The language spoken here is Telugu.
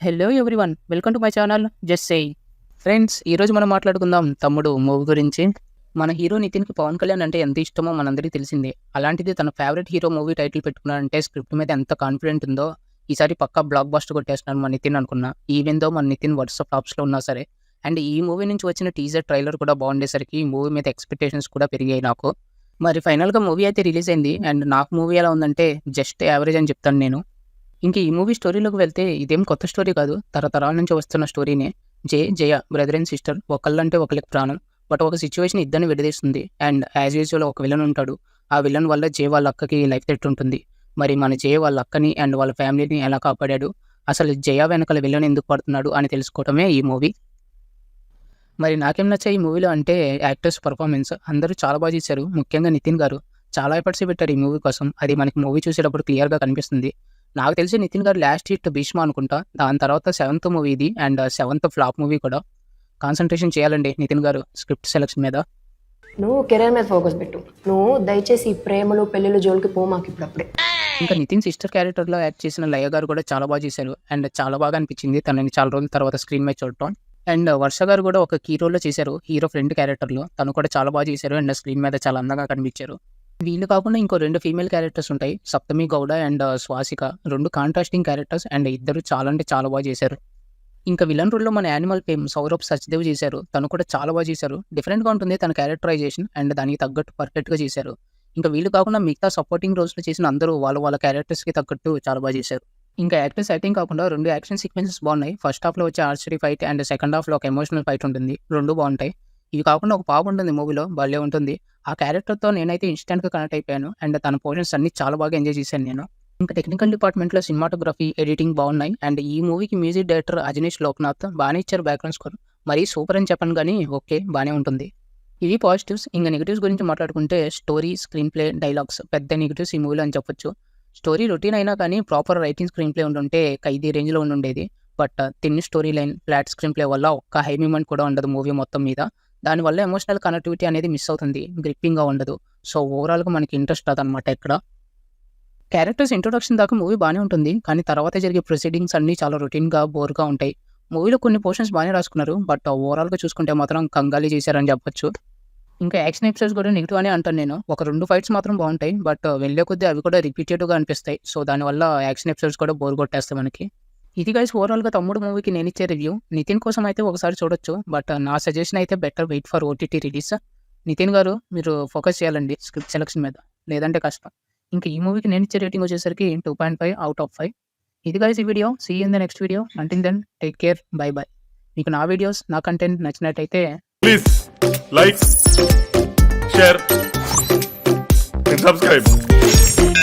Hello everyone, welcome to my channel just saying. Friends, ఈరోజు మనం మాట్లాడుకుందాం తమ్ముడు మూవీ గురించి. మన హీరో నితిన్కి పవన్ కళ్యాణ్ అంటే ఎంత ఇష్టమో మనందరికీ తెలిసిందే. అలాంటిది తన ఫేవరెట్ హీరో మూవీ టైటిల్ పెట్టుకున్నాడంటే స్క్రిప్ట్ మీద ఎంత కాన్ఫిడెంట్ ఉందో, ఈసారి పక్కా బ్లాక్ బస్టర్ కొట్టేస్తున్నాడు మన నితిన్ అనుకున్నా. ఈవెన్ దో మన నితిన్ వరుస ఫ్లాప్స్లో ఉన్నా సరే. అండ్ ఈ మూవీ నుంచి వచ్చిన టీజర్ ట్రైలర్ కూడా బాగుండేసరికి ఈ మూవీ మీద ఎక్స్పెక్టేషన్స్ కూడా పెరిగాయి నాకు. మరి ఫైనల్గా మూవీ అయితే రిలీజ్ అయింది. అండ్ నాకు మూవీ ఎలా ఉందంటే జస్ట్ యావరేజ్ అని చెప్తాను నేను. ఇంక ఈ మూవీ స్టోరీలోకి వెళ్తే ఇదేం కొత్త స్టోరీ కాదు, తరతరాల నుంచి వస్తున్న స్టోరీనే. జయ బ్రదర్ అండ్ సిస్టర్, ఒకళ్ళంటే ఒకరికి ప్రాణం. బట్ ఒక సిచ్యువేషన్ ఇద్దరిని విడదీస్తుంది. అండ్ యాజ్ యూజువల్ ఒక విలన్ ఉంటాడు. ఆ విలన్ వల్ల జయ వాళ్ళ అక్కకి లైఫ్ థ్రెట్ ఉంటుంది. మరి మన జయ వాళ్ళ అక్కని అండ్ వాళ్ళ ఫ్యామిలీని ఎలా కాపాడాడు, అసలు జయ వెనకాల విలన్ ఎందుకు పడుతున్నాడు అని తెలుసుకోవటమే ఈ మూవీ. మరి నాకేం నచ్చాయి ఈ మూవీలో అంటే యాక్టర్స్ పర్ఫార్మెన్స్. అందరూ చాలా బాగా చేశారు. ముఖ్యంగా నితిన్ గారు చాలా ఎఫర్ట్స్ పెట్టారు ఈ మూవీ కోసం. అది మనకి మూవీ చూసేటప్పుడు క్లియర్గా కనిపిస్తుంది. నాకు తెలిసి నితిన్ గారు లాస్ట్ హిట్ భీష్మ అనుకుంటా. దాని తర్వాత 7th మూవీ ఇది. అండ్ 7th ఫ్లాప్ మూవీ కూడా. కాన్సన్ట్రేషన్ చేయాలండి నితిన్ గారు స్క్రిప్ట్ సెలెక్షన్ మీద. నువ్వు కెరీర్ మీద ఫోకస్ పెట్టు. నువ్వు దయచేసి ఈ ప్రేమలు పెళ్ళిళ్ళు జోలికి పో మాకు ఇప్పుడప్పుడే. ఇంకా నితిన్ సిస్టర్ క్యారెక్టర్లో యాక్ట్ చేసిన లయ గారు కూడా చాలా బాగా చేశారు. అండ్ చాలా బాగా అనిపించింది తనని చాలా రోజుల తర్వాత స్క్రీన్ మీద చూడటం. అండ్ వర్ష గారు కూడా ఒక కీ రోల్లో చేశారు, హీరో ఫ్రెండ్ క్యారెక్టర్లో. తను కూడా చాలా బాగా చేశారు. అండ్ స్క్రీన్ మీద చాలా అందంగా కనిపించారు. వీళ్ళు కాకుండా ఇంకో 2 ఫీమేల్ క్యారెక్టర్స్ ఉంటాయి, Saptami Gowda and Swasika. 2 contrasting characters. And ఇద్దరు చాలా అంటే చాలా బాగా చేశారు. ఇంకా విలన్ రోల్లో మన యానిమల్ ఫేమ్ సౌరభ్ సచ్దేవ్ చేశారు. తను కూడా చాలా బాగా చేశారు. డిఫరెంట్గా ఉంటుంది తన క్యారెక్టరైజేషన్. అండ్ దానికి తగ్గట్టు పర్ఫెక్ట్గా చేశారు. ఇంకా వీళ్ళు కాకుండా మిగతా సపోర్టింగ్ రోల్స్లో చేసిన అందరూ వాళ్ళ క్యారెక్టర్స్కి తగ్గట్టు చాలా బాగా చేశారు. ఇంకా యాక్టర్స్ యాక్టింగ్ కాకుండా 2 యాక్షన్ సీక్వెన్సెస్ బాగున్నాయి. ఫస్ట్ హాఫ్లో వచ్చే ఆర్చరీ ఫైట్ అండ్ సెకండ్ హాఫ్లో ఒక ఎమోషనల్ ఫైట్ ఉంటుంది. 2 బాగుంటాయి. ఇవి కాకుండా ఒక పాప ఉంటుంది మూవీలో, భలే ఉంటుంది. ఆ క్యారెక్టర్తో నేనైతే ఇన్స్టెంట్గా కనెక్ట్ అయిపోయాను. అండ్ తన పోర్షన్స్ అన్ని చాలా బాగా ఎంజాయ్ చేశాను నేను. ఇంకా టెక్నికల్ డిపార్ట్మెంట్లో సినిమాటోగ్రఫీ, ఎడిటింగ్ బాగున్నాయి. అండ్ ఈ మూవీకి మ్యూజిక్ డైరెక్టర్ అజనీష్ లోక్నాథ్ బాగానే ఇచ్చారు బ్యాక్గ్రౌండ్ స్కోర్. మరీ సూపర్ అని చెప్పను కానీ ఓకే, బాగానే ఉంటుంది. ఇవి పాజిటివ్స్. ఇంకా నెగిటివ్స్ గురించి మాట్లాడుకుంటే స్టోరీ, స్క్రీన్ ప్లే, డైలాగ్స్ పెద్ద నెగిటివ్స్ ఈ మూవీలో అని చెప్పొచ్చు. స్టోరీ రొటీన్ అయినా కానీ ప్రాపర్ రైటింగ్ స్క్రీన్ ప్లే ఉండుంటే ఖైదీ రేంజ్లో ఉండేది. బట్ తిన్ story line, flat screen play వల్ల ఒక్క హై మూమెంట్ కూడా ఉండదు మూవీ మొత్తం మీద. దానివల్ల ఎమోషనల్ కనెక్టివిటీ అనేది మిస్ అవుతుంది, గ్రిప్పింగ్గా ఉండదు. సో ఓవరాల్గా మనకి ఇంట్రెస్ట్ రాదనమాట ఎక్కడ. క్యారెక్టర్స్ ఇంట్రొడక్షన్ దాకా మూవీ బాగానే ఉంటుంది, కానీ తర్వాత జరిగే ప్రొసీడింగ్స్ అన్నీ చాలా రొటీన్గా, బోర్గా ఉంటాయి. మూవీలో కొన్ని పోర్షన్స్ బాగానే రాసుకున్నారు, బట్ ఓవరాల్గా చూసుకుంటే మాత్రం కంగాలి చేశారని చెప్పొచ్చు. ఇంకా యాక్షన్ ఎపిసోడ్స్ కూడా నెగిటివ్ అనే అంటాను నేను. ఒక 2 ఫైట్స్ మాత్రం బాగుంటాయి, బట్ వెళ్ళే కొద్దీ అవి కూడా రిపీటెడ్గా అనిపిస్తాయి. సో దానివల్ల యాక్షన్ ఎపిసోడ్స్ కూడా బోర్ కొట్టేస్తాయి మనకి. ఇది గైస్ ఓవరాల్గా తమ్ముడు మూవీకి నేను ఇచ్చే రివ్యూ. నితిన్ కోసం అయితే ఒకసారి చూడొచ్చు, బట్ నా సజెషన్ అయితే better wait for OTT release. Nitin garu మీరు ఫోకస్ చేయాలండి స్క్రిప్ట్ సెలెక్షన్ మీద, లేదంటే కష్టం. ఇంకా ఈ మూవీకి నేను ఇచ్చే రేటింగ్ వచ్చేసరికి 2.5 out of 5. ఇది గైస్ ఈ video. See in the next video. Until then take care, bye bye. మీకు నా వీడియోస్, నా కంటెంట్ నచ్చినట్టయితే please like, share and subscribe.